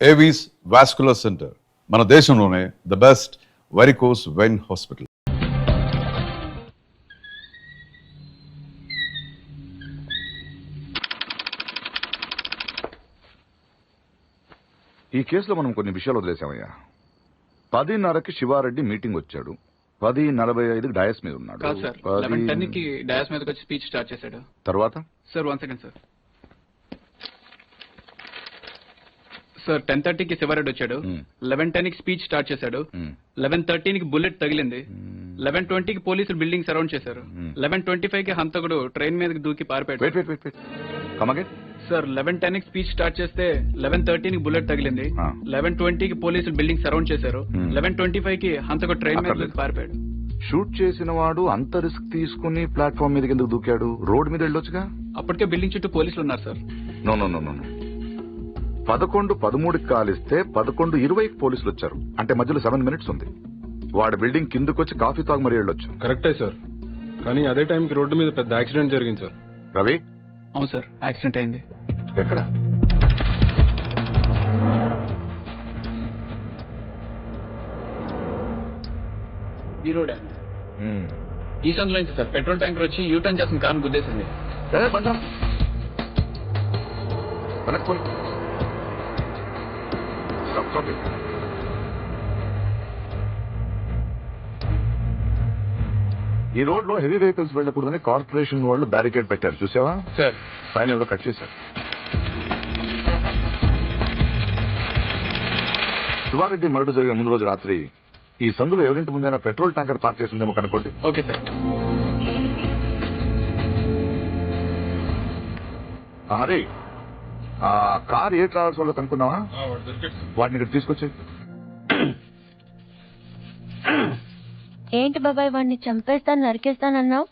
Avis vascular centre మన దేశంలోనే the best varicose vein hospital. ఈ కేసులో మనం కొన్ని విషయాలు వదిలేసామయ్యా. 10:30కి శివారెడ్డి మీటింగ్ వచ్చాడు. 10:45కి డయాస్ మీద ఉన్నాడు. 11:10కి డయాస్ మీదకి వచ్చి స్పీచ్ స్టార్ట్ చేశాడు. తర్వాత సార్ 1 సెకండ్ సార్. సార్ 10:30కి శివారెడ్డి వచ్చాడు. 11:10కి స్పీచ్ స్టార్ట్ చేశాడు. 11:13కి బుల్లెట్ తగిలింది. 11:20కి పోలీసులు బిల్డింగ్ సరౌండ్ చేశారు. 11:25కి హంతకుడు ట్రైన్ మీదకి దూకి పారిపోయాడు. సార్ 11:10కి స్పీచ్ స్టార్ట్ చేస్తే 11:13కి బుల్లెట్ తగిలింది. 11:20కి పోలీసులు బిల్డింగ్ సరౌండ్ చేశారు. 11:25కి హంతకుడు ట్రైన్ మీద దూకి పారిపోయాడు. షూట్ చేసిన వాడు అంత రిస్క్ తీసుకుని ప్లాట్ఫామ్ మీదకి ఎందుకు దూకాడు? రోడ్ మీద వెళ్ళొచ్చుగా. అప్పటికే బిల్డింగ్ చుట్టూ పోలీసులు ఉన్నారు సార్. నో 11:13కి కాలిస్తే 11:20కి పోలీసులు వచ్చారు. అంటే మధ్యలో 7 minutes ఉంది. వాడు బిల్డింగ్ కిందకొచ్చి కాఫీ తాగు మరీ వెళ్ళొచ్చు. కరెక్టే సార్, కానీ అదే టైంకి రోడ్డు మీద పెద్ద యాక్సిడెంట్ జరిగింది సార్. రవి, అవును సార్, యాక్సిడెంట్ అయింది. ఎక్కడ? ఈ రోడ్ ఈ సందులో సార్ పెట్రోల్ ట్యాంకర్ వచ్చి యూటర్న్ చేసిన కారు గుద్దేసింది. ఈ రోడ్ లో హెవీ వెహికల్స్ వెళ్ళకూడదని కార్పొరేషన్ వాళ్ళు బ్యారికేడ్ పెట్టారు, చూసావా? సార్ పైన ఎవరో కట్ చేశారు. శివారెడ్డి మరణ జరిగిన ముందు రోజు రాత్రి ఈ సందులో ఎవరింటి ముందైనా పెట్రోల్ ట్యాంకర్ పార్క్ చేసిందేమో కనుకోండి. Okay sir. హరి, ఆ కార్ ఏ ట్రావెల్స్ వల్ల కనుక్కున్నావా? వాటిని ఇక్కడ తీసుకొచ్చి. ఏంటి బాబాయ్, వాడిని చంపేస్తాను నరికేస్తానన్నావు?